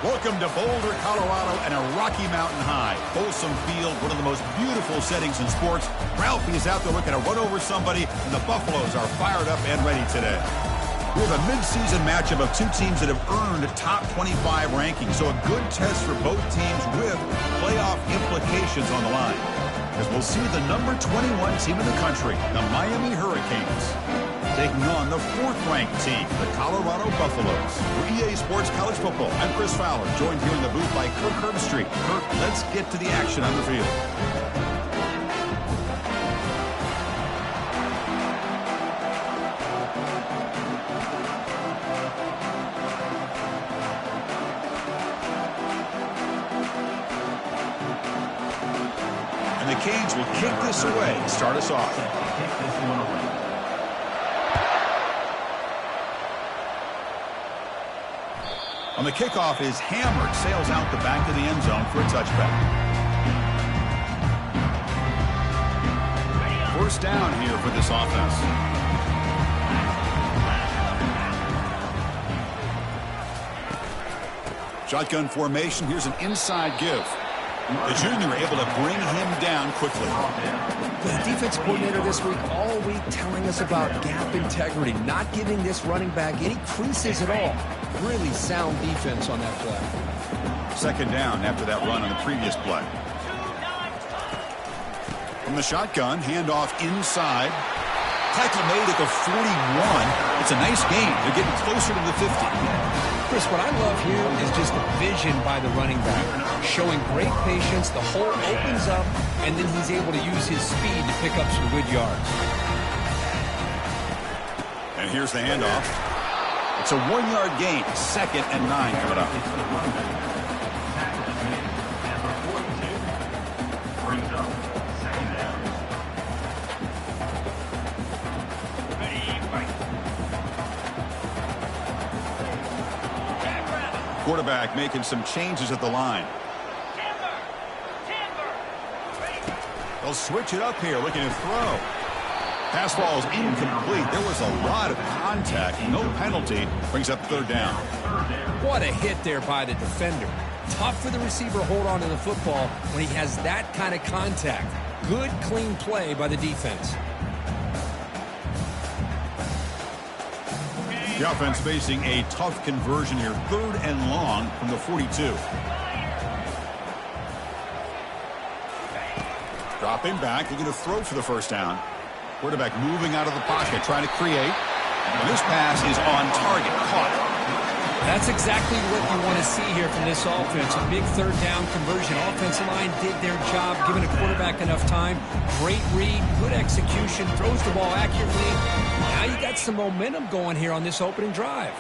Welcome to Boulder, Colorado, and a Rocky Mountain high. Folsom Field, one of the most beautiful settings in sports. Ralphie is out there looking to run over somebody, and the Buffaloes are fired up and ready today. We have a mid-season matchup of two teams that have earned top 25 rankings, so a good test for both teams with playoff implications on the line. As we'll see the number 21 team in the country, the Miami Hurricanes, taking on the fourth-ranked team, the Colorado Buffaloes. For EA Sports College Football, I'm Chris Fowler, joined here in the booth by Kirk Herbstreit. Kirk, let's get to the action on the field. And the Canes will kick this away and start us off. On the kickoff is hammered, sails out the back of the end zone for a touchback. First down here for this offense. Shotgun formation. Here's an inside give. The junior able to bring him down quickly. The defense coordinator this week, all week, telling us about gap integrity, not giving this running back any creases at all. Really sound defense on that play. Second down after that run on the previous play. From the shotgun, handoff inside. Tackle made at the 41. It's a nice gain. They're getting closer to the 50. Chris, what I love here is just the vision by the running back, showing great patience. The hole opens up, and then he's able to use his speed to pick up some good yards. And here's the handoff. It's a 1-yard gain. 2nd and 9 coming up. Quarterback making some changes at the line. They'll switch it up here, looking to throw. Pass ball is incomplete. There was a lot of contact. No penalty. Brings up third down. What a hit there by the defender. Tough for the receiver to hold on to the football when he has that kind of contact. Good, clean play by the defense. The offense facing a tough conversion here. 3rd and long from the 42. Dropping back. Looking to throw for the first down. Quarterback moving out of the pocket, trying to create. And this pass is on target. Caught. That's exactly what you want to see here from this offense. A big third down conversion. Offensive line did their job, giving a quarterback enough time. Great read, good execution, throws the ball accurately. Now you got some momentum going here on this opening drive.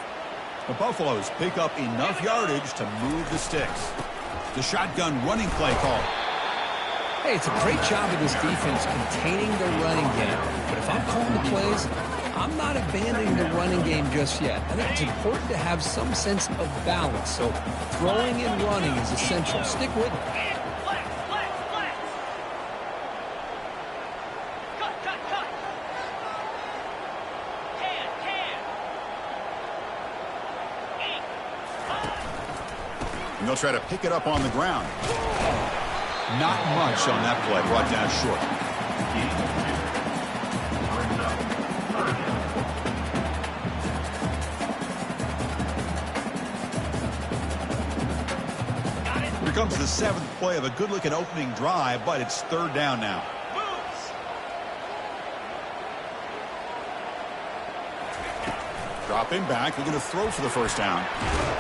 The Buffaloes pick up enough yardage to move the sticks. The shotgun running play call. Hey, it's a great job of this defense containing their running game. But if I'm calling the plays, I'm not abandoning the running game just yet. I think it's important to have some sense of balance. So throwing and running is essential. Stick with it. And they'll try to pick it up on the ground. Not much on that play. Brought down short. Here comes the 7th play of a good-looking opening drive, but it's 3rd down now. Dropping back. Looking to throw for the first down.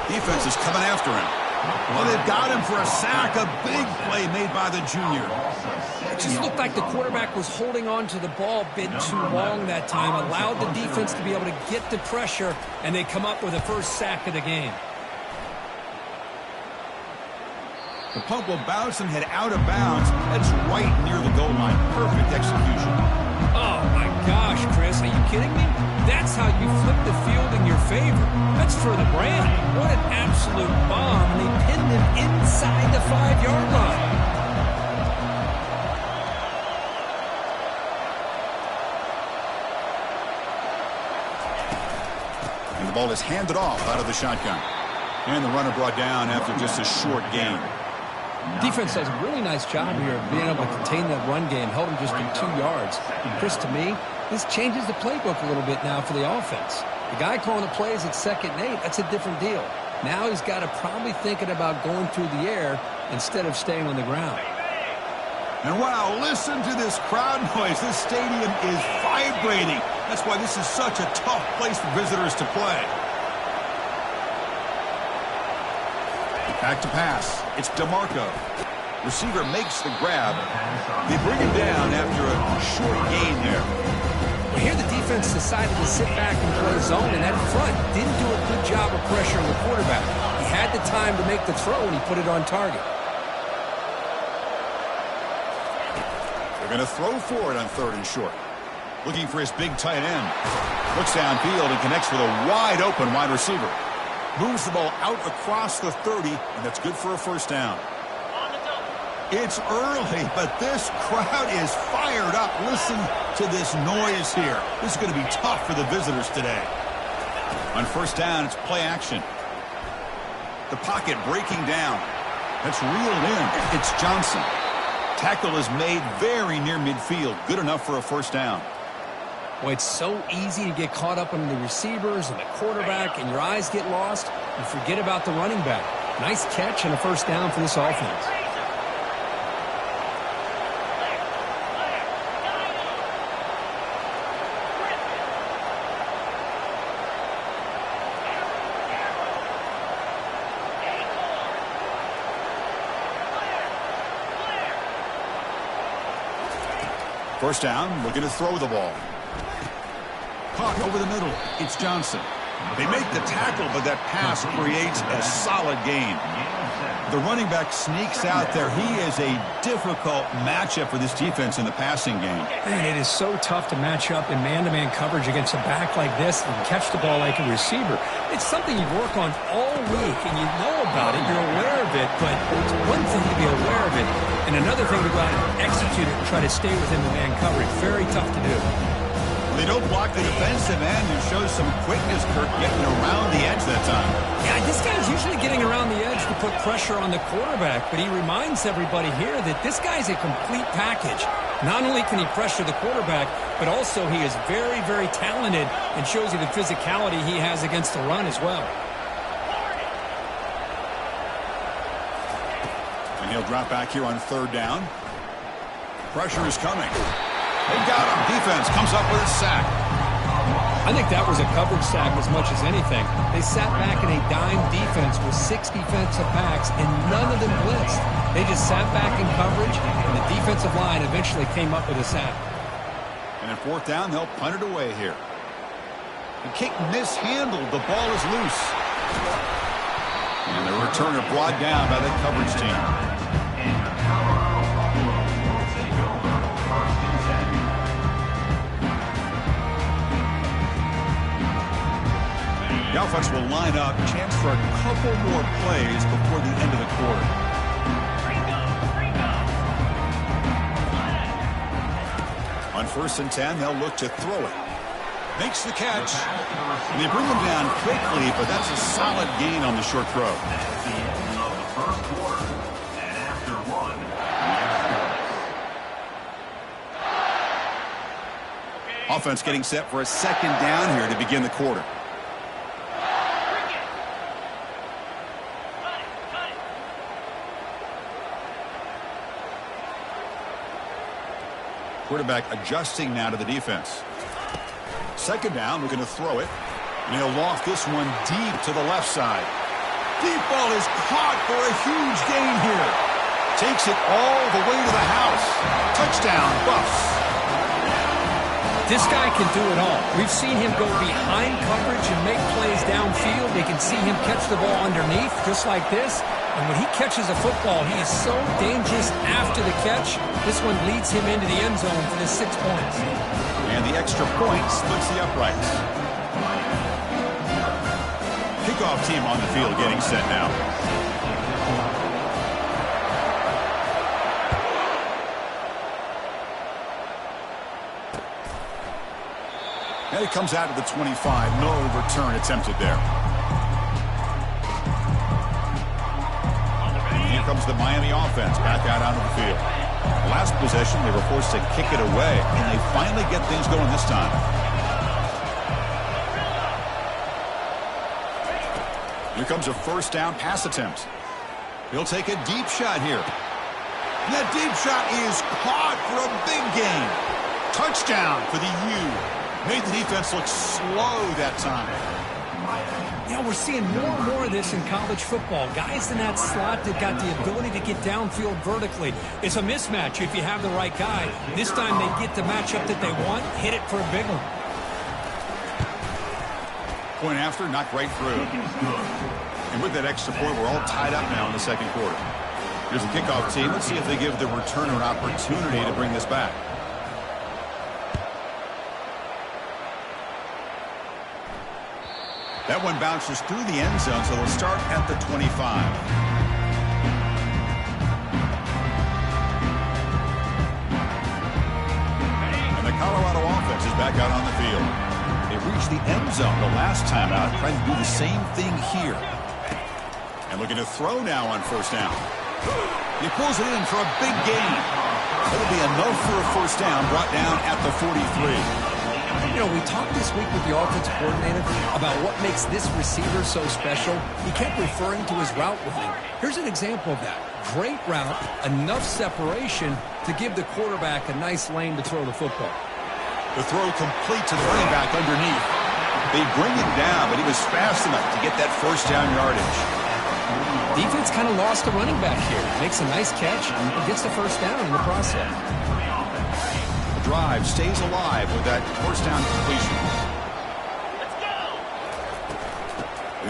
Defense is coming after him. Well, they've got him for a sack. A big play made by the junior. It just looked like the quarterback was holding on to the ball a bit too long that time. Allowed the defense to be able to get the pressure, and they come up with the first sack of the game. The punt will bounce and head out of bounds. That's right near the goal line. Perfect execution. Oh, my gosh, Chris. Are you kidding me? That's how you flip the field in your favor. That's for the brand. What an absolute bomb. And they pinned him inside the 5-yard line. And the ball is handed off out of the shotgun. And the runner brought down after just a short gain. Defense does a really nice job here of being able to contain that run game, held him just in 2 yards. Chris, to me, this changes the playbook a little bit now for the offense. The guy calling the plays at 2nd and 8, that's a different deal. Now he's got to probably thinking about going through the air instead of staying on the ground. And wow, listen to this crowd noise. This stadium is vibrating. That's why this is such a tough place for visitors to play. Back to pass. It's DeMarco. Receiver makes the grab. They bring him down after a short gain there. Well, here the defense decided to sit back and play zone, and that front didn't do a good job of pressuring the quarterback. He had the time to make the throw, and he put it on target. They're going to throw for it on 3rd and short. Looking for his big tight end. Looks downfield and connects with a wide-open wide receiver. Moves the ball out across the 30, and that's good for a first down. It's early, but this crowd is fired up. Listen to this noise here. This is going to be tough for the visitors today. On first down, it's play action. The pocket breaking down. That's reeled in. It's Johnson. Tackle is made very near midfield. Good enough for a first down. Well, it's so easy to get caught up in the receivers and the quarterback, and your eyes get lost. You forget about the running back. Nice catch and a first down for this offense. First down, looking to throw the ball. Caught over the middle. It's Johnson. They make the tackle, but that pass creates a solid gain. The running back sneaks out there. He is a difficult matchup for this defense in the passing game. Man, it is so tough to match up in man-to-man coverage against a back like this and catch the ball like a receiver. It's something you work on all week, and you know about it. You're aware of it, but it's one thing to be aware of it, and another thing to go out and execute it and try to stay within the man coverage. Very tough to do. They don't block the defensive end, who shows some quickness, Kirk, getting around the edge that time. Yeah, this guy's usually getting around the edge to put pressure on the quarterback, but he reminds everybody here that this guy's a complete package. Not only can he pressure the quarterback, but also he is very, very talented and shows you the physicality he has against the run as well. And he'll drop back here on 3rd down. Pressure is coming. They got him. Defense comes up with a sack. I think that was a coverage sack as much as anything. They sat back in a dime defense with 6 defensive backs, and none of them blitzed. They just sat back in coverage, and the defensive line eventually came up with a sack. And on 4th down, they'll punt it away here. The kick mishandled. The ball is loose. And the returner brought down by the coverage team. The offense will line up. Chance for a couple more plays before the end of the quarter. On 1st and 10, they'll look to throw it. Makes the catch. And they bring him down quickly, but that's a solid gain on the short throw. Offense getting set for a 2nd down here to begin the quarter. Quarterback adjusting now to the defense. 2nd down, looking to throw it. And he'll loft this one deep to the left side. Deep ball is caught for a huge gain here. Takes it all the way to the house. Touchdown, Buffs. This guy can do it all. We've seen him go behind coverage and make plays downfield. We can see him catch the ball underneath just like this. And when he catches a football, he is so dangerous after the catch. This one leads him into the end zone for the 6 points. And the extra point splits the uprights. Kickoff team on the field getting set now. And it comes out of the 25. No return attempted there. comes the Miami offense back out onto the field. Last possession, they were forced to kick it away, and they finally get things going this time. Here comes a first down pass attempt. He'll take a deep shot here. And that deep shot is caught for a big gain. Touchdown for the U. Made the defense look slow that time. Yeah, we're seeing more and more of this in college football. Guys in that slot that got the ability to get downfield vertically. It's a mismatch if you have the right guy. This time they get the matchup that they want, hit it for a big one. Point after, knocked right through. And with that extra point, we're all tied up now in the second quarter. Here's the kickoff team. Let's see if they give the returner an opportunity to bring this back. That one bounces through the end zone, so they'll start at the 25. And the Colorado offense is back out on the field. They reached the end zone the last time out, trying to do the same thing here. And looking to throw now on first down. He pulls it in for a big gain. That'll be enough for a first down, brought down at the 43. You know, we talked this week with the offensive coordinator about what makes this receiver so special. He kept referring to his route running. Here's an example of that. Great route, enough separation to give the quarterback a nice lane to throw the football. The throw complete to the running back underneath. They bring him down, but he was fast enough to get that first down yardage. Defense kind of lost the running back here. Makes a nice catch and gets the first down in the process. Drive stays alive with that first down completion. Let's go.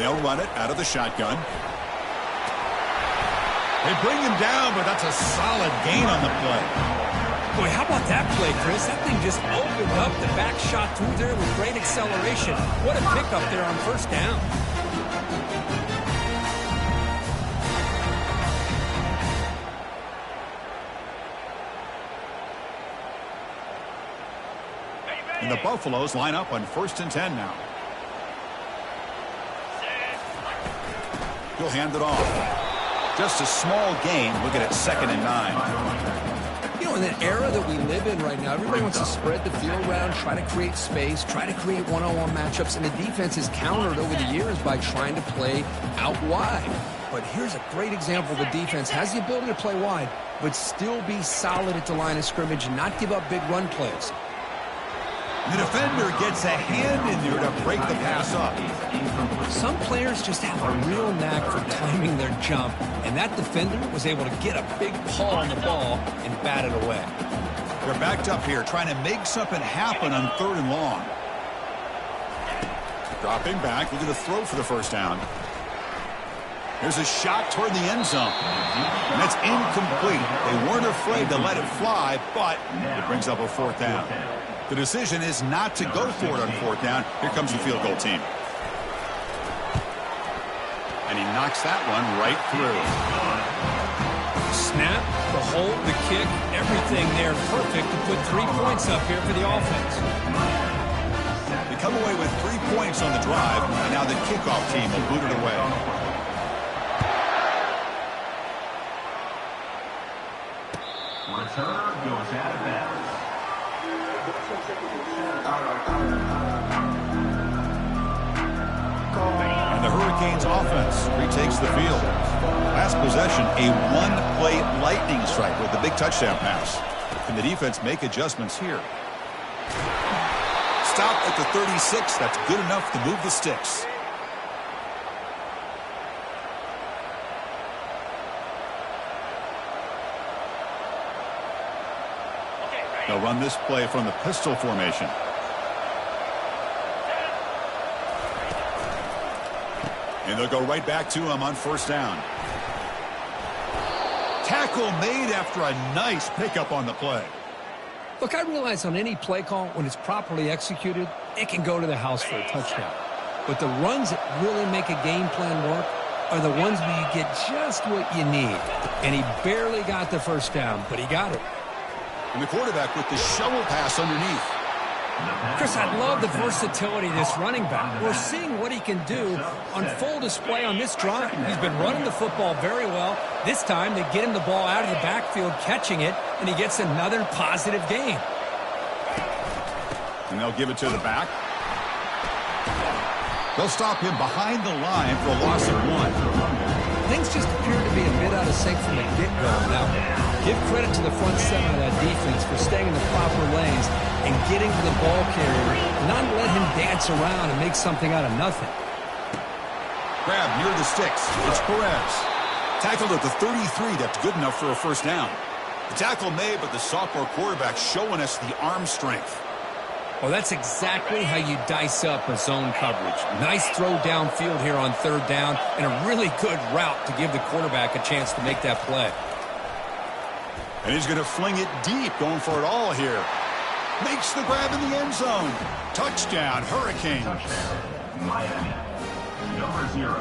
They'll run it out of the shotgun. They bring him down, but that's a solid gain on the play. Boy, how about that play, Chris? That thing just opened up. The back shot through there with great acceleration. What a pickup there on first down. And the Buffaloes line up on 1st and 10 now. He'll hand it off. Just a small gain. Looking at 2nd and 9. You know, in the era that we live in right now, everybody wants to spread the field around, try to create space, try to create one-on-one matchups, and the defense has countered over the years by trying to play out wide. But here's a great example. The defense has the ability to play wide, but still be solid at the line of scrimmage and not give up big run plays. The defender gets a hand in there to break the pass up. Some players just have a real knack for timing their jump, and that defender was able to get a big paw on the ball and bat it away. They're backed up here, trying to make something happen on 3rd and long. Dropping back, looking to throw for the first down. There's a shot toward the end zone. And that's incomplete. They weren't afraid to let it fly, but it brings up a 4th down. The decision is not to go for it on 4th down. Here comes the field goal team. And he knocks that one right through. Snap, the hold, the kick, everything there perfect to put 3 points up here for the offense. They come away with 3 points on the drive, and now the kickoff team will boot it away. Return goes out of bounds. And the Hurricanes offense retakes the field. Last possession, a one-play lightning strike with the big touchdown pass. Can the defense make adjustments here? Stop at the 36. That's good enough to move the sticks. They'll run this play from the pistol formation. And they'll go right back to him on first down. Tackle made after a nice pickup on the play. Look, I realize on any play call, when it's properly executed, it can go to the house for a touchdown. But the runs that really make a game plan work are the ones where you get just what you need. And he barely got the first down, but he got it. And the quarterback with the shovel pass underneath. Chris, I love the versatility of this running back. We're seeing what he can do on full display on this drive. He's been running the football very well. This time, they get him the ball out of the backfield, catching it, and he gets another positive gain. And they'll give it to the back. They'll stop him behind the line for a loss of 1. Things just appear to be a bit out of sync from the get-go. Now, give credit to the front seven of that defense for staying in the proper lanes and getting to the ball carrier, not let him dance around and make something out of nothing. Grab near the sticks. It's Perez. Tackled at the 33. That's good enough for a first down. The tackle made, but the sophomore quarterback showing us the arm strength. Well, that's exactly how you dice up a zone coverage. Nice throw downfield here on third down, and a really good route to give the quarterback a chance to make that play. And he's going to fling it deep, going for it all here. Makes the grab in the end zone. Touchdown, Hurricanes. Touchdown, Miami. Number 0.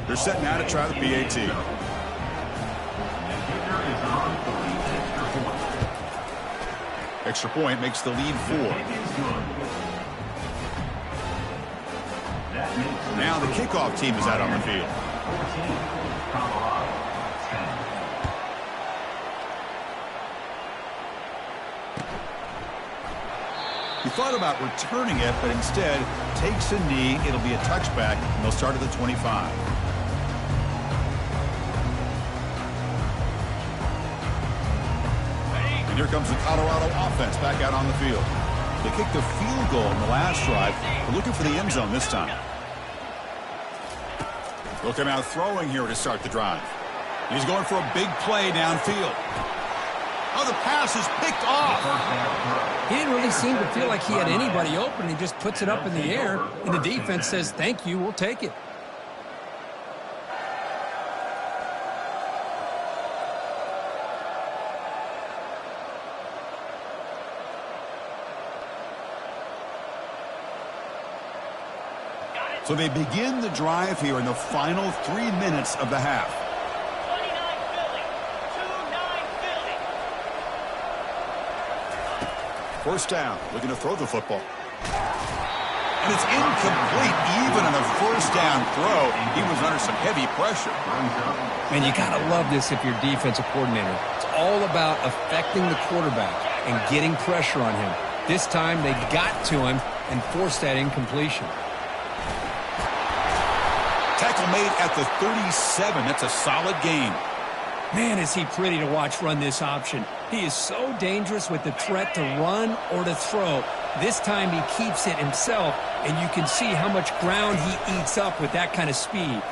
They're setting out to try the PAT. The kicker is on for the extra point. Extra point makes the lead 4. Now the kickoff team is out on the field. 14, Colorado, 10. He thought about returning it, but instead takes a knee. It'll be a touchback, and they'll start at the 25. And here comes the Colorado offense back out on the field. They kicked the field goal in the last drive. They're looking for the end zone this time. They'll come out throwing here to start the drive. He's going for a big play downfield. Oh, the pass is picked off. He didn't really seem to feel like he had anybody open. He just puts it up in the air, and the defense says, thank you, we'll take it. So they begin the drive here in the final 3 minutes of the half. 29 Philly. First down, looking to throw the football. And it's incomplete. Even on a first down throw, he was under some heavy pressure. Man, you got to love this if you're defensive coordinator. It's all about affecting the quarterback and getting pressure on him. This time they got to him and forced that incompletion. Tackle made at the 37. That's a solid gain. Man, is he pretty to watch run this option. He is so dangerous with the threat to run or to throw. This time he keeps it himself, and you can see how much ground he eats up with that kind of speed.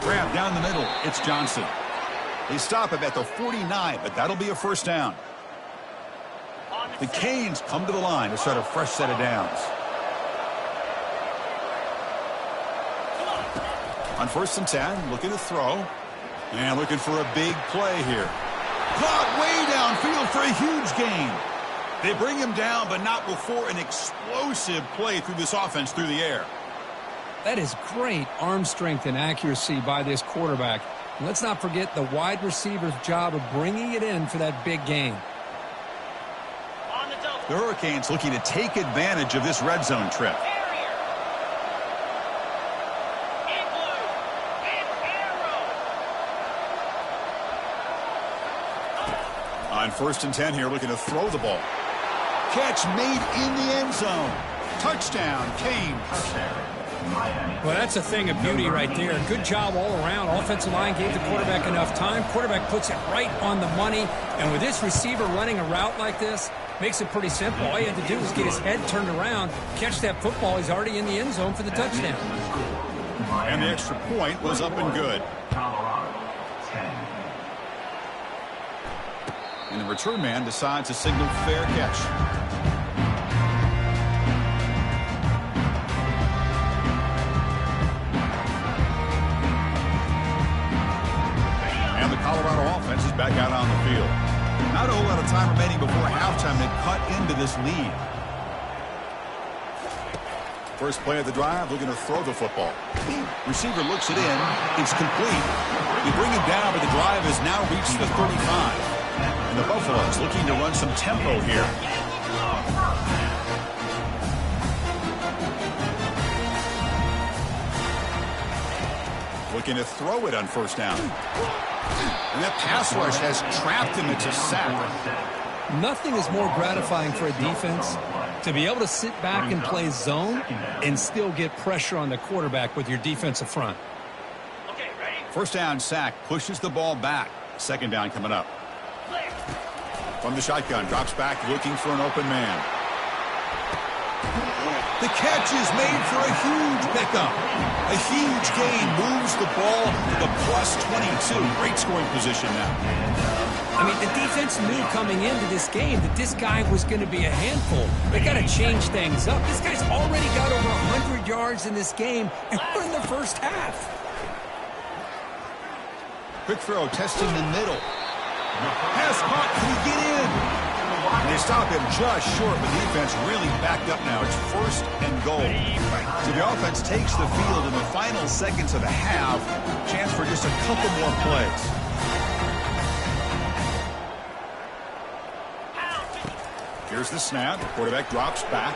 Grab down the middle. It's Johnson. They stop him at the 49, but that'll be a first down. The Canes come to the line to start a fresh set of downs. On 1st and 10, looking to throw. And looking for a big play here. Caught way downfield for a huge gain. They bring him down, but not before an explosive play through this offense through the air. That is great arm strength and accuracy by this quarterback. And let's not forget the wide receiver's job of bringing it in for that big gain. The Hurricanes looking to take advantage of this red zone trip. On 1st and 10 here, looking to throw the ball. Catch made in the end zone. Touchdown, Canes. Well, that's a thing of beauty right there. Good job all around. Offensive line gave the quarterback enough time. Quarterback puts it right on the money. And with this receiver running a route like this, makes it pretty simple. All you had to do was get his head turned around, catch that football. He's already in the end zone for the touchdown. And the extra point was up and good. And the return man decides to signal fair catch. And the Colorado offense is back out on the field. Not a whole lot of time remaining before halftime to cut into this lead. First play of the drive, looking to throw the football. Receiver looks it in. It's complete. You bring him down, but the drive has now reached the 35. And the Buffaloes looking to run some tempo here. Looking to throw it on first down. And that pass rush has trapped him. It's a sack. Nothing is more gratifying for a defense to be able to sit back and play zone and still get pressure on the quarterback with your defensive front. First down sack, pushes the ball back. Second down coming up. From the shotgun, drops back looking for an open man. The catch is made for a huge pickup. A huge gain moves the ball to the plus 22. Great scoring position now. I mean, the defense knew coming into this game that this guy was going to be a handful. They got to change things up. This guy's already got over 100 yards in this game, and we're in the first half. Quick throw, testing the middle. Pass caught, can he get in? And they stop him just short, but the defense really backed up now. It's first and goal. So the offense takes the field in the final seconds of the half. Chance for just a couple more plays. Here's the snap. Quarterback drops back.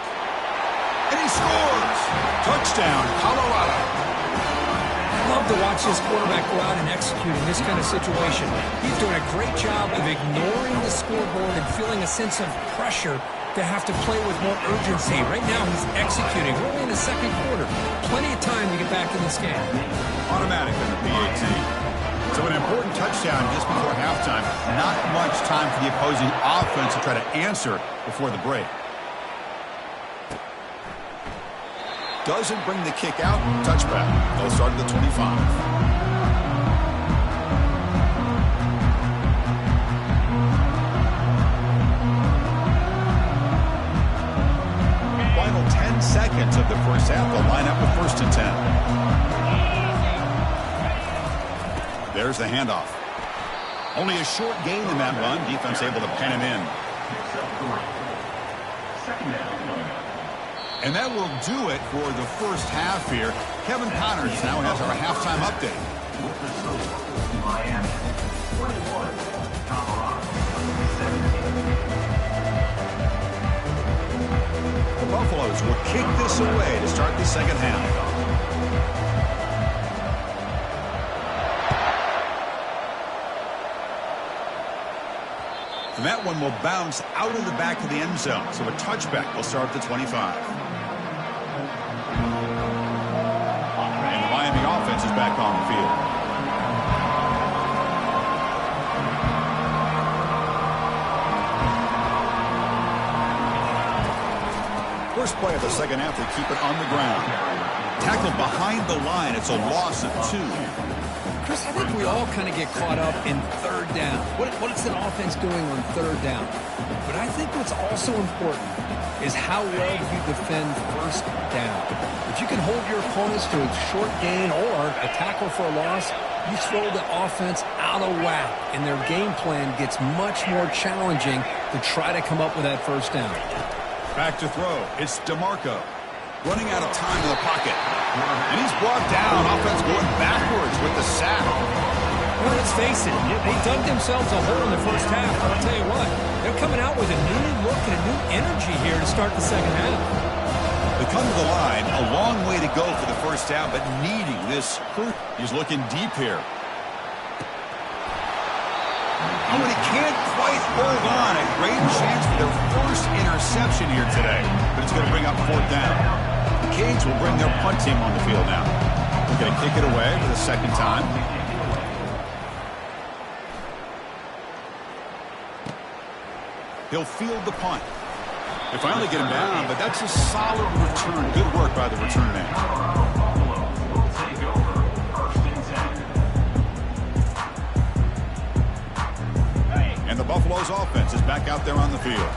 And he scores! Touchdown, Colorado. Love to watch this quarterback go out and execute in this kind of situation. He's doing a great job of ignoring the scoreboard and feeling a sense of pressure to have to play with more urgency. Right now, he's executing. We're only in the second quarter. Plenty of time to get back in this game. Automatic in the PAT. So an important touchdown just before halftime. Not much time for the opposing offense to try to answer before the break. Doesn't bring the kick out. Touchback. They'll start at the 25. Final 10 seconds of the first half. They'll line up with first and 10. There's the handoff. Only a short gain in that run. Defense able to pen him in. Second down. And that will do it for the first half here. Kevin Connors now has our halftime update. With the score, Miami 21, Colorado 17. The Buffaloes will kick this away to start the second half. And that one will bounce out of the back of the end zone. So a touchback will start at the 25. And the Miami offense is back on the field. First play of the second half, they keep it on the ground. Tackled behind the line. It's a loss of 2. Chris, I think we all kind of get caught up in third down. What is an offense doing on third down? But I think what's also important is how well you defend first down. If you can hold your opponents to a short gain or a tackle for a loss, you throw the offense out of whack, and their game plan gets much more challenging to try to come up with that first down. Back to throw. It's DeMarco. Running out of time in the pocket. And he's brought down. Offense going backwards with the sack. Well, let's face it. They dug themselves a hole in the first half. But I'll tell you what, they're coming out with a new look and a new energy here to start the second half. They come to the line. A long way to go for the first down, but needing this. He's looking deep here. Oh, and he can't quite hold on. A great chance for their first interception here today. But it's going to bring up fourth down. The Canes will bring their punt team on the field now. They're going to kick it away for the second time. He'll field the punt. They finally get him down, but that's a solid return. Good work by the return man. Will take over first and 10. And the Buffaloes offense is back out there on the field.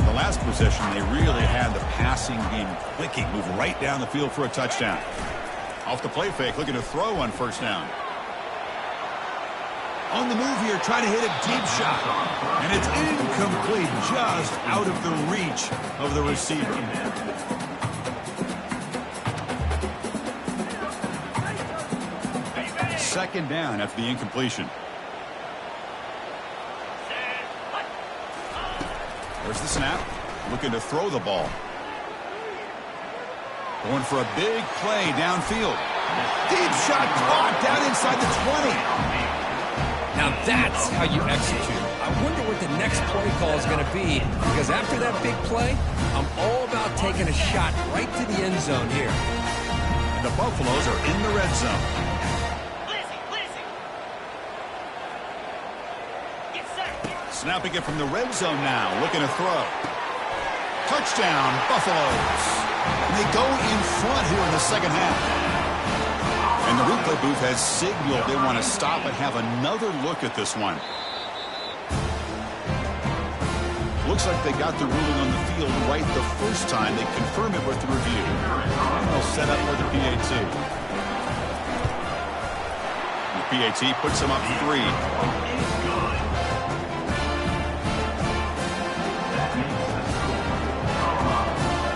The last possession, they really had the passing game clicking, move right down the field for a touchdown. Off the play fake, looking to throw on first down. On the move here, trying to hit a deep shot. And it's incomplete, just out of the reach of the receiver. Second down after the incompletion. There's the snap. Looking to throw the ball. Going for a big play downfield. Deep shot caught down inside the 20. Now that's how you execute. I wonder what the next play call is going to be, because after that big play, I'm all about taking a shot right to the end zone here. And the Buffaloes are in the red zone. Snapping it from the red zone now, looking to throw. Touchdown, Buffaloes. And they go in front here in the second half. And the replay booth has signaled they want to stop and have another look at this one. Looks like they got the ruling on the field right the first time. They confirm it with the review. And they'll set up for the PAT. The PAT puts them up 3.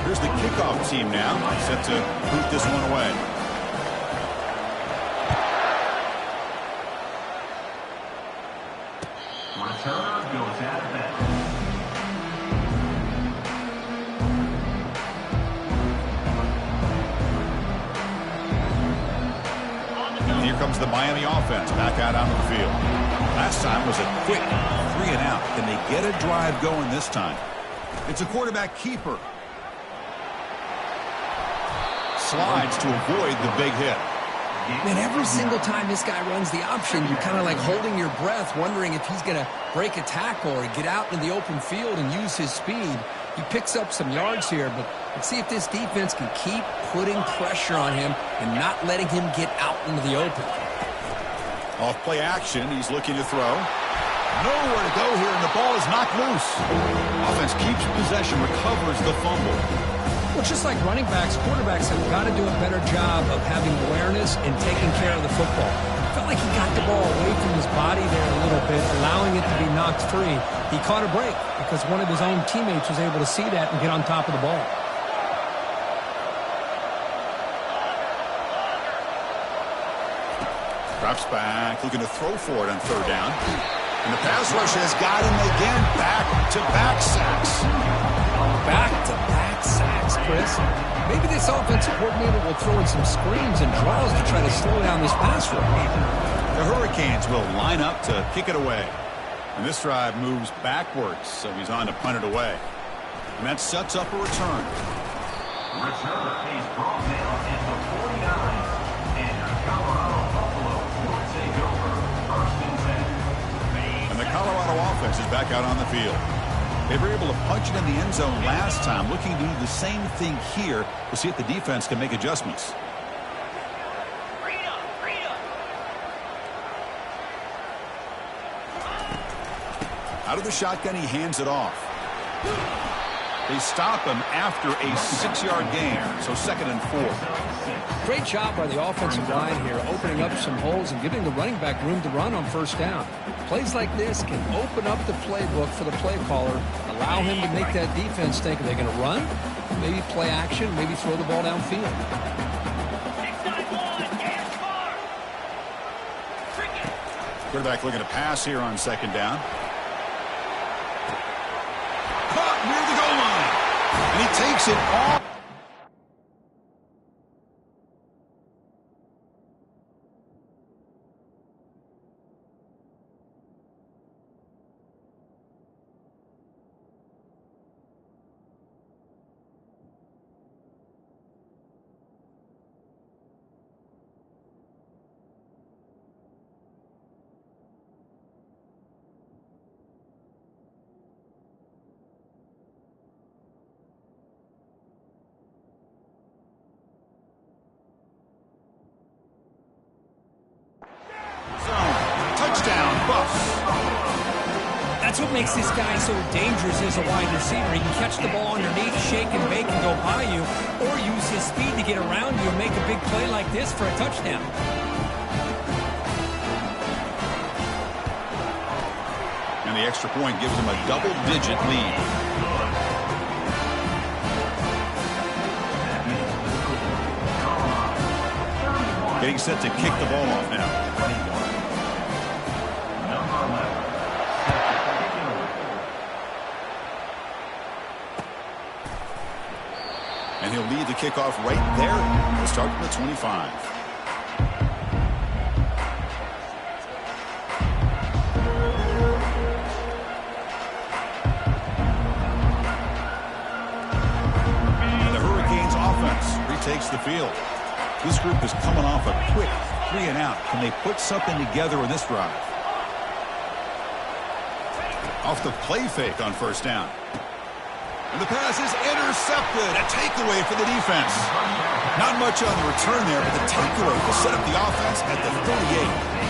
Here's the kickoff team now, set to boot this one away. Returner goes out of bounds. And here comes the Miami offense back out onto the field. Last time was a quick 3 and out. Can they get a drive going this time? It's a quarterback keeper. Slides to avoid the big hit. Man, every single time this guy runs the option, you're kind of like holding your breath, wondering if he's going to break a tackle or get out in the open field and use his speed. He picks up some yards here, but let's see if this defense can keep putting pressure on him and not letting him get out into the open. Off play action, he's looking to throw. Nowhere to go here, and the ball is knocked loose. Offense keeps possession, recovers the fumble. Well, just like running backs, quarterbacks have got to do a better job of having awareness and taking care of the football. Felt like he got the ball away from his body there a little bit, allowing it to be knocked free. He caught a break because one of his own teammates was able to see that and get on top of the ball. Drops back, looking to throw for it on third down. And the pass rush has got him again. Back-to-back sacks. Back-to-back sacks, Chris. Maybe this offensive coordinator will throw in some screens and draws to try to slow down this pass rush. The Hurricanes will line up to kick it away. And this drive moves backwards, so he's on to punt it away. And that sets up a return. Returner is brought down at the 49. And Colorado Buffaloes will take over 1st and 10. And the Colorado offense is back out on the field. They were able to punch it in the end zone last time, looking to do the same thing here to see if the defense can make adjustments. Out of the shotgun, he hands it off. They stop him after a 6-yard gain, so 2nd and 4. Great job by the offensive line here, opening up some holes and giving the running back room to run on 1st down. Plays like this can open up the playbook for the play caller, allow him to make that defense think, are they going to run? Maybe play action, maybe throw the ball downfield. Quarterback looking to pass here on 2nd down. Caught near the goal line. And he takes it off. Touchdown, Buffs. That's what makes this guy so dangerous as a wide receiver. He can catch the ball underneath, shake and bake and go by you, or use his speed to get around you and make a big play like this for a touchdown. And the extra point gives him a double-digit lead. Getting set to kick the ball off now. And he'll lead the kickoff right there. We'll start from the 25. Takes the field. This group is coming off a quick 3 and out. Can they put something together in this drive? Off the play fake on first down. And the pass is intercepted. A takeaway for the defense. Not much on the return there, but the takeaway will set up the offense at the 38.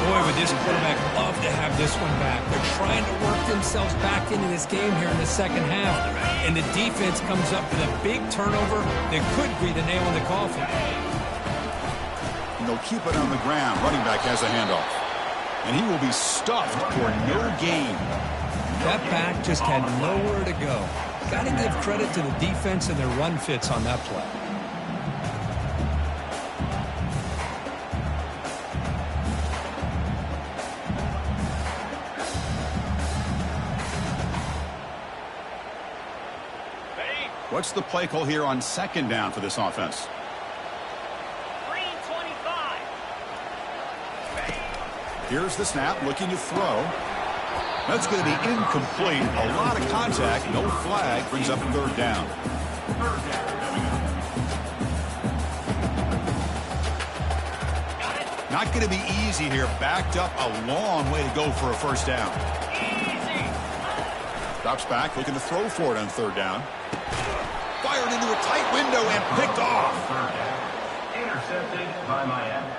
Boy, would this quarterback love to have this one back. They're trying to work themselves back into this game here in the second half. And the defense comes up with a big turnover that could be the nail in the coffin. And they'll keep it on the ground. Running back has a handoff. And he will be stuffed for no gain. That back just had nowhere to go. Got to give credit to the defense and their run fits on that play. What's the play call here on second down for this offense? Green 25. Here's the snap, looking to throw. That's going to be incomplete. A lot of contact, no flag, brings up third down. Not going to be easy here. Backed up a long way to go for a first down. Drops back, looking to throw for it on third down. Fired into a tight window and picked off. Intercepted by Miami.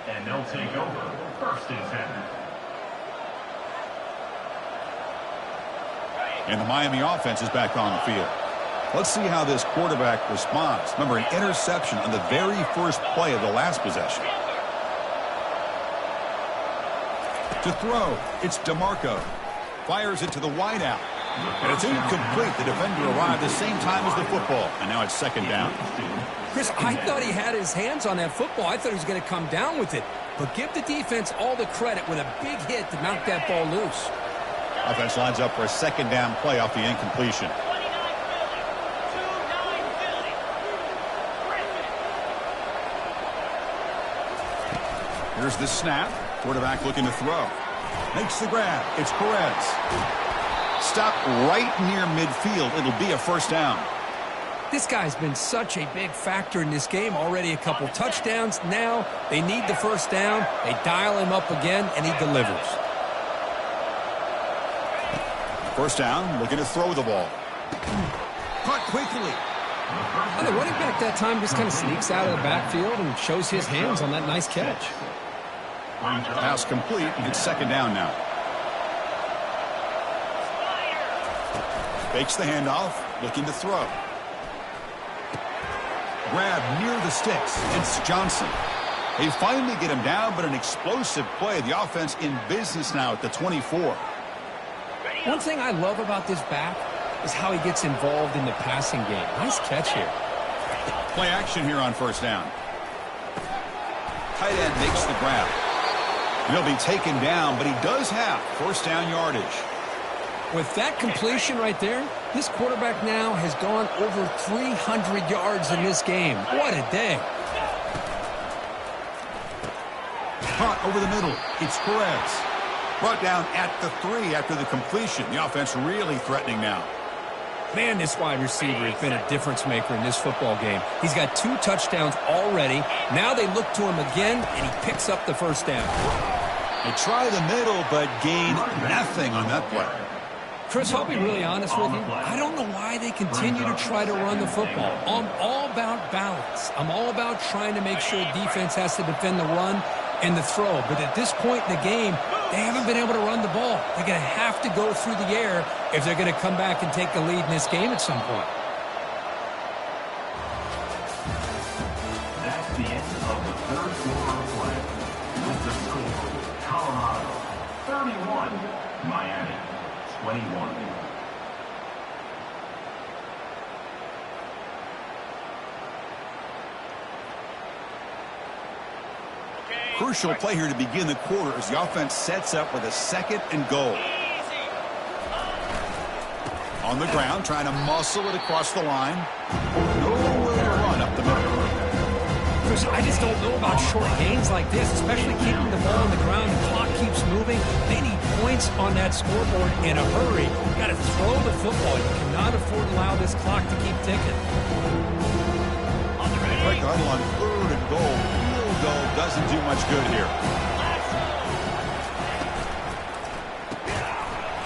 And they'll take over first and 10. And the Miami offense is back on the field. Let's see how this quarterback responds. Remember, an interception on the very first play of the last possession. To throw, it's DeMarco. Fires it to the wideout. And it's incomplete. The defender arrived the same time as the football. And now it's second down. Chris, I thought he had his hands on that football. I thought he was going to come down with it. But give the defense all the credit with a big hit to knock that ball loose. Offense lines up for a second down play off the incompletion. Here's the snap. Quarterback looking to throw. Makes the grab. It's Perez. Stopped right near midfield. It'll be a first down. This guy's been such a big factor in this game. Already a couple touchdowns. Now they need the first down. They dial him up again, and he delivers. First down, looking to throw the ball. Caught quickly. The running back that time just kind of sneaks out of the backfield and shows his hands on that nice catch. Pass complete. It's second down now. Fakes the handoff, looking to throw. Grab near the sticks. It's Johnson. They finally get him down, but an explosive play. The offense in business now at the 24. One thing I love about this back is how he gets involved in the passing game. Nice catch here. Play action here on first down. Tight end makes the grab. He'll be taken down, but he does have first down yardage. With that completion right there, this quarterback now has gone over 300 yards in this game. What a day. Caught over the middle. It's Perez. Brought down at the 3 after the completion. The offense really threatening now. Man, this wide receiver has been a difference maker in this football game. He's got 2 touchdowns already. Now they look to him again, and he picks up the first down. They try the middle, but gain nothing on that play. Chris, I'll be really honest with you. I don't know why they continue to try to run the football. I'm all about balance. I'm all about trying to make sure defense has to defend the run and the throw. But at this point in the game, they haven't been able to run the ball. They're going to have to go through the air if they're going to come back and take the lead in this game at some point. That's the end of the third quarter of play. With the score, Colorado 31, Miami 21. Crucial play here to begin the quarter as the offense sets up with a second and goal. On the ground, trying to muscle it across the line. No Bruce, I just don't know about short gains like this, especially keeping the ball on the ground. The clock keeps moving. They need points on that scoreboard in a hurry. You got to throw the football. You cannot afford to allow this clock to keep ticking. Break huddle on 3rd and goal. Field goal doesn't do much good here.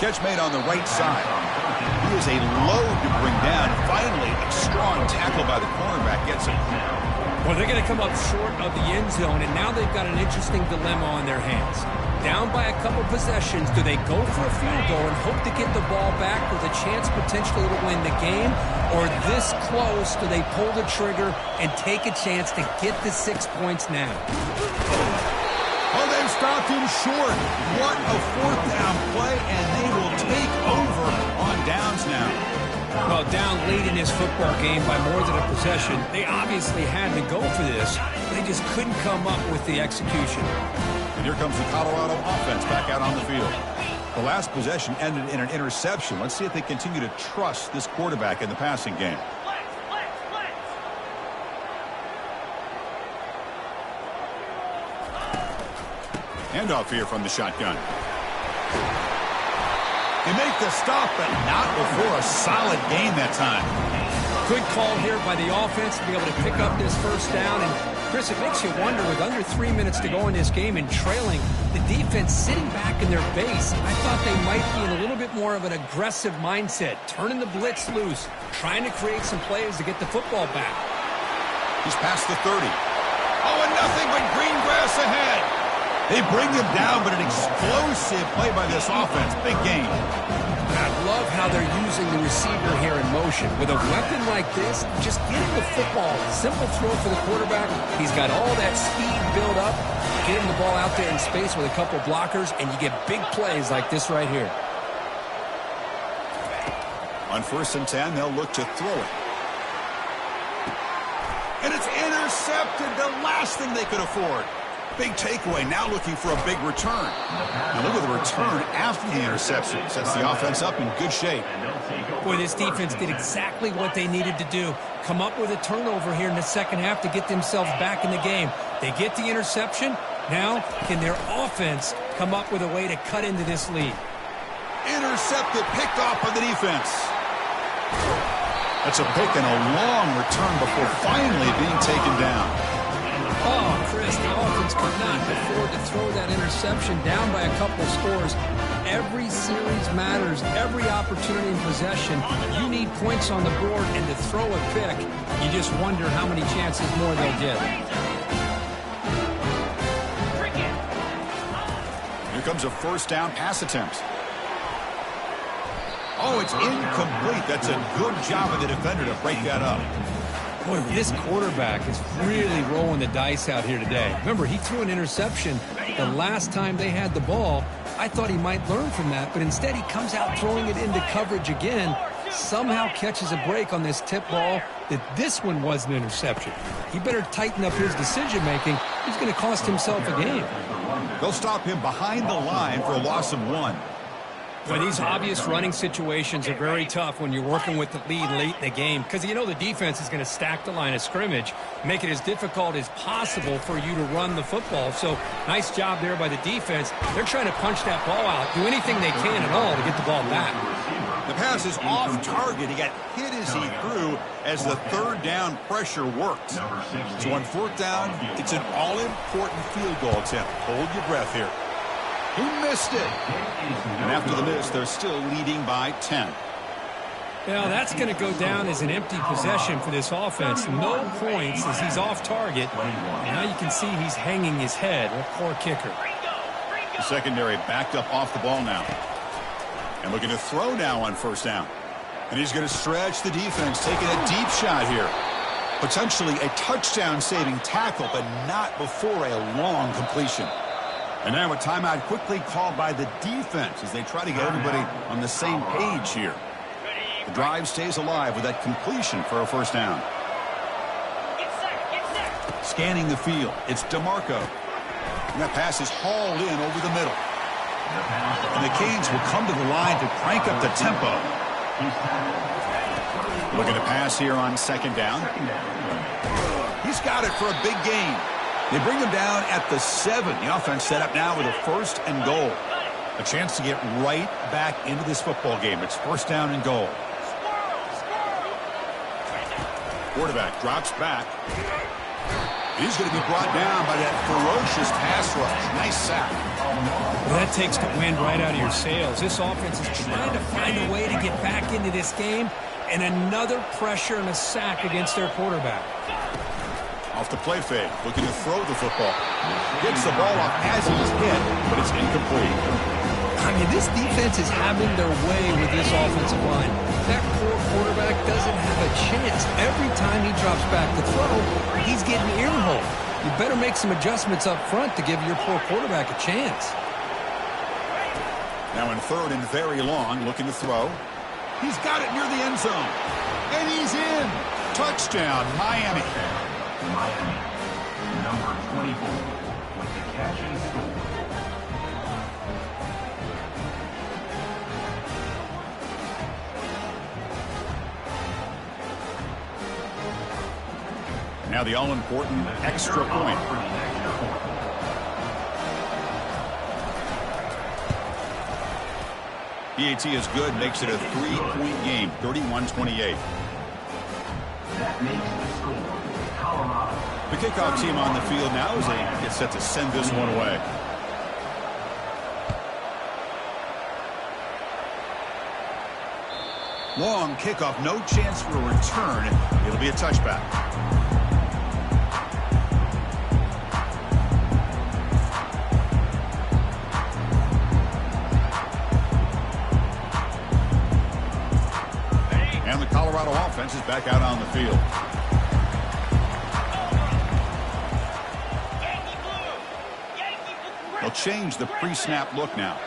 Catch made on the right side. He is a load to bring down. Finally, a strong tackle by the cornerback gets him. Well, they're going to come up short of the end zone, and now they've got an interesting dilemma on their hands. Down by a couple possessions, do they go for a field goal and hope to get the ball back with a chance potentially to win the game? Or this close, do they pull the trigger and take a chance to get the 6 points now? Oh, they've stopped him short. What a 4th down play, and they will take over on downs now. Well, down late in this football game by more than a possession, they obviously had to go for this. They just couldn't come up with the execution. And here comes the Colorado offense back out on the field. The last possession ended in an interception. Let's see if they continue to trust this quarterback in the passing game. Handoff here from the shotgun. They make the stop, but not before a solid gain that time. Good call here by the offense to be able to pick up this first down. And, Chris, it makes you wonder, with under 3 minutes to go in this game and trailing, the defense sitting back in their base, I thought they might be in a little bit more of an aggressive mindset, turning the blitz loose, trying to create some plays to get the football back. He's past the 30. Oh, and nothing but green grass ahead. They bring him down, but an explosive play by this offense. Big gain. I love how they're using the receiver here in motion. With a weapon like this, just get him the football. Simple throw for the quarterback. He's got all that speed built up. Get him the ball out there in space with a couple blockers, and you get big plays like this right here. On 1st and 10, they'll look to throw it. And it's intercepted, the last thing they could afford. Big takeaway, now looking for a big return. Now look at the return after the interception. Sets the offense up in good shape. Boy, this defense did exactly what they needed to do. Come up with a turnover here in the second half to get themselves back in the game. They get the interception. Now, can their offense come up with a way to cut into this lead? Intercepted, picked off by the defense. That's a pick and a long return before finally being taken down. Oh, Chris, the offense could not afford to throw that interception down by a couple scores. Every series matters. Every opportunity in possession. You need points on the board, and to throw a pick, you just wonder how many chances more they'll get. Here comes a 1st down pass attempt. Oh, it's incomplete. That's a good job of the defender to break that up. Boy, this quarterback is really rolling the dice out here today. Remember, he threw an interception the last time they had the ball. I thought he might learn from that, but instead he comes out throwing it into coverage again. Somehow catches a break on this tip ball that this one was an interception. He better tighten up his decision-making. He's going to cost himself a game. They'll stop him behind the line for a loss of 1. Well, these obvious running situations are very tough when you're working with the lead late in the game, because you know the defense is going to stack the line of scrimmage, make it as difficult as possible for you to run the football. So nice job there by the defense. They're trying to punch that ball out, do anything they can at all to get the ball back. The pass is off target. He got hit as he threw as the 3rd down pressure worked. So on 4th down, it's an all-important field goal attempt. Hold your breath here. He missed it. And after the miss, they're still leading by 10. Now, that's going to go down as an empty possession for this offense. No points as he's off target. Now you can see he's hanging his head. A poor kicker. The secondary backed up off the ball now. And looking to throw now on 1st down. And he's going to stretch the defense, taking a deep shot here. Potentially a touchdown-saving tackle, but not before a long completion. And now a timeout quickly called by the defense as they try to get everybody on the same page here. The drive stays alive with that completion for a 1st down. Scanning the field, it's DeMarco. And that pass is hauled in over the middle. And the Canes will come to the line to crank up the tempo. Looking to pass here on 2nd down. He's got it for a big gain. They bring him down at the 7. The offense set up now with a 1st and goal. A chance to get right back into this football game. It's 1st down and goal. Quarterback drops back. He's going to be brought down by that ferocious pass rush. Nice sack. Well, that takes the wind right out of your sails. This offense is trying to find a way to get back into this game, and another pressure and a sack against their quarterback. Off the play fake, looking to throw the football. Gets the ball off as he's hit, but it's incomplete. I mean, this defense is having their way with this offensive line. That poor quarterback doesn't have a chance. Every time he drops back to throw, he's getting earholed. You better make some adjustments up front to give your poor quarterback a chance. Now in 3rd and very long, looking to throw. He's got it near the end zone. And he's in. Touchdown, Miami. Miami, number 24, with the catch and score. Now the all-important extra point. PAT is good, makes it a 3-point game, 31-28. That makes the score Colorado. The kickoff team on the field now as they get set to send this one away. Long kickoff, no chance for a return. It'll be a touchback. And the Colorado offense is back out on the field. They'll change the pre-snap look now.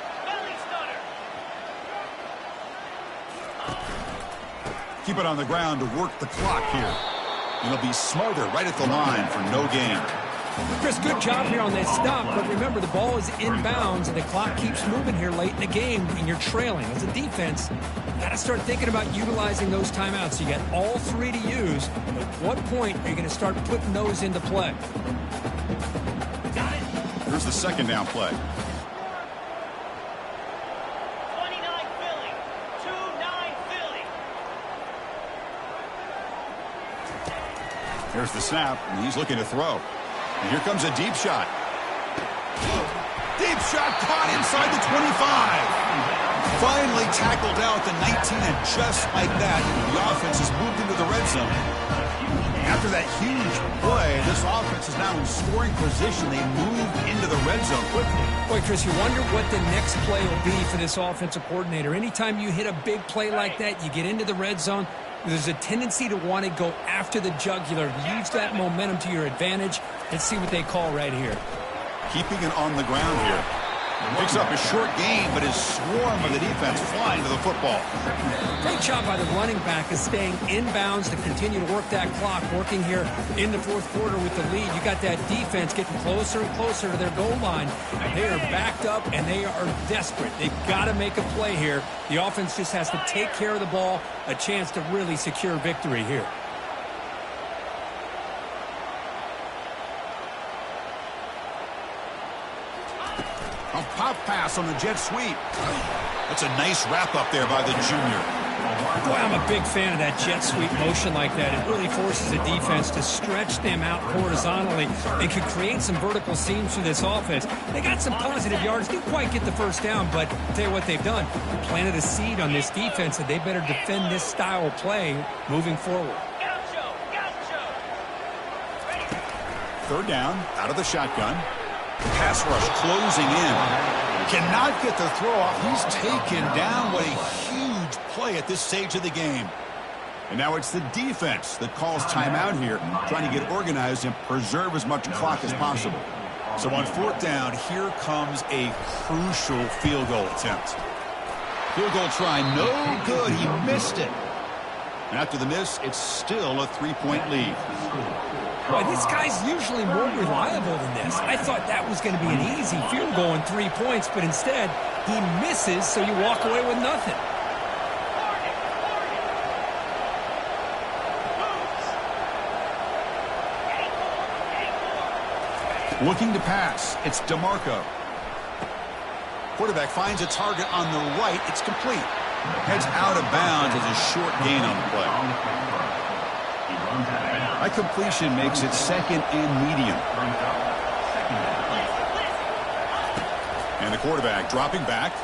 Keep it on the ground to work the clock here. It'll be smarter right at the line for no gain. Chris, good job here on that stop, but remember the ball is inbounds and the clock keeps moving here late in the game and you're trailing. As a defense, you got to start thinking about utilizing those timeouts. You got all 3 to use. At what point are you going to start putting those into play? Here's the 2nd down play. 29 Philly. 2-9 Philly. Here's the snap, and he's looking to throw. And here comes a deep shot. Deep shot caught inside the 25. Finally tackled out the 19, and just like that, the offense has moved into the red zone. After that huge play, this offense is now in scoring position. They moved into the red zone quickly. Boy, Chris, you wonder what the next play will be for this offensive coordinator. Anytime you hit a big play like that, you get into the red zone, there's a tendency to want to go after the jugular. Use that momentum to your advantage. Let's see what they call right here. Keeping it on the ground here. Picks up a short gain, but his swarm of the defense flying to the football. Great job by the running back is staying inbounds to continue to work that clock, working here in the 4th quarter with the lead. You got that defense getting closer and closer to their goal line. They are backed up, and they are desperate. They've got to make a play here. The offense just has to take care of the ball, a chance to really secure victory here. A pop pass on the jet sweep. That's a nice wrap up there by the junior. Boy, I'm a big fan of that jet sweep motion like that. It really forces the defense to stretch them out horizontally and could create some vertical seams for this offense. They got some positive yards, didn't quite get the 1st down, but I'll tell you what they've done. Planted a seed on this defense, and they better defend this style of play moving forward. 3rd down, out of the shotgun. Pass rush closing in. Cannot get the throw off. He's taken down. What a huge play at this stage of the game. And now it's the defense that calls timeout here, trying to get organized and preserve as much clock as possible. So on 4th down, here comes a crucial field goal attempt. Field goal try, no good. He missed it. And after the miss, it's still a 3-point lead. Boy, this guy's usually more reliable than this. I thought that was going to be an easy field goal and 3 points, but instead, he misses, so you walk away with nothing. Looking to pass. It's DeMarco. Quarterback finds a target on the right. It's complete. Heads out of bounds as a short gain on the play. That completion makes it second and medium. And the quarterback dropping back.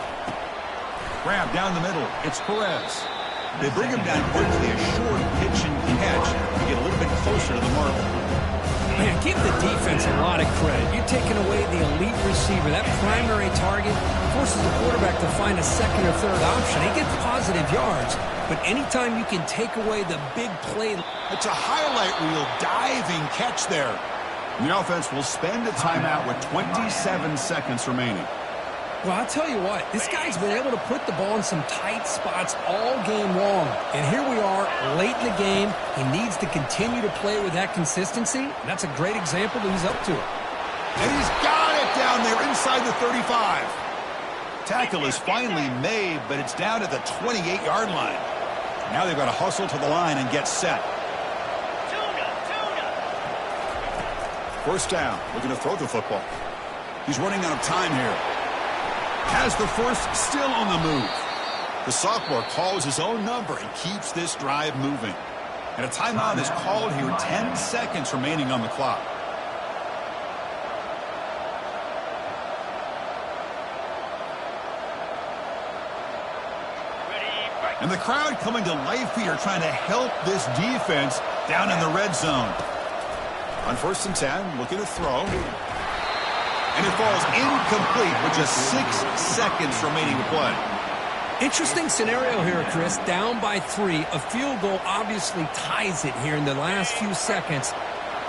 Grab down the middle. It's Perez. They bring him down quickly. A short pitch and catch to get a little bit closer to the mark. Man, give the defense a lot of credit. You're taking away the elite receiver. That primary target forces the quarterback to find a second or third option. He gets positive yards, but anytime you can take away the big play. It's a highlight reel diving catch there. And the offense will spend a timeout with 27 seconds remaining. Well, I'll tell you what, this guy's been able to put the ball in some tight spots all game long. And here we are, late in the game. He needs to continue to play with that consistency. And that's a great example that he's up to it. And he's got it down there inside the 35. Tackle is finally made, but it's down at the 28-yard line. Now they've got to hustle to the line and get set. First down, looking to throw the football. He's running out of time here. Has the first, still on the move. The sophomore calls his own number and keeps this drive moving. And a timeout is called here, 10 seconds remaining on the clock. And the crowd coming to life here, trying to help this defense down in the red zone. On 1st and 10, looking to throw. And it falls incomplete with just 6 seconds remaining to play. Interesting scenario here, Chris. Down by 3. A field goal obviously ties it here in the last few seconds.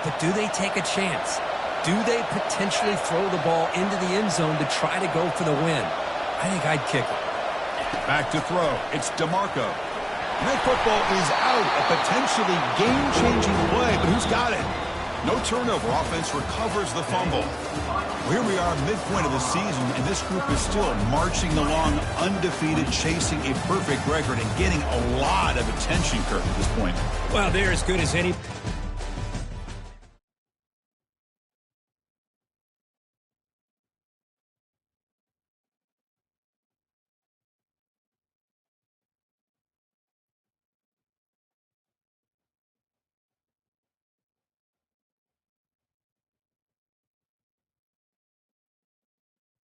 But do they take a chance? Do they potentially throw the ball into the end zone to try to go for the win? I think I'd kick it. Back to throw. It's DeMarco. And that football is out. A potentially game-changing play, but who's got it? No turnover. Offense recovers the fumble. Here we are, midpoint of the season, and this group is still marching along undefeated, chasing a perfect record and getting a lot of attention, Kirk, at this point. Well, they're as good as any.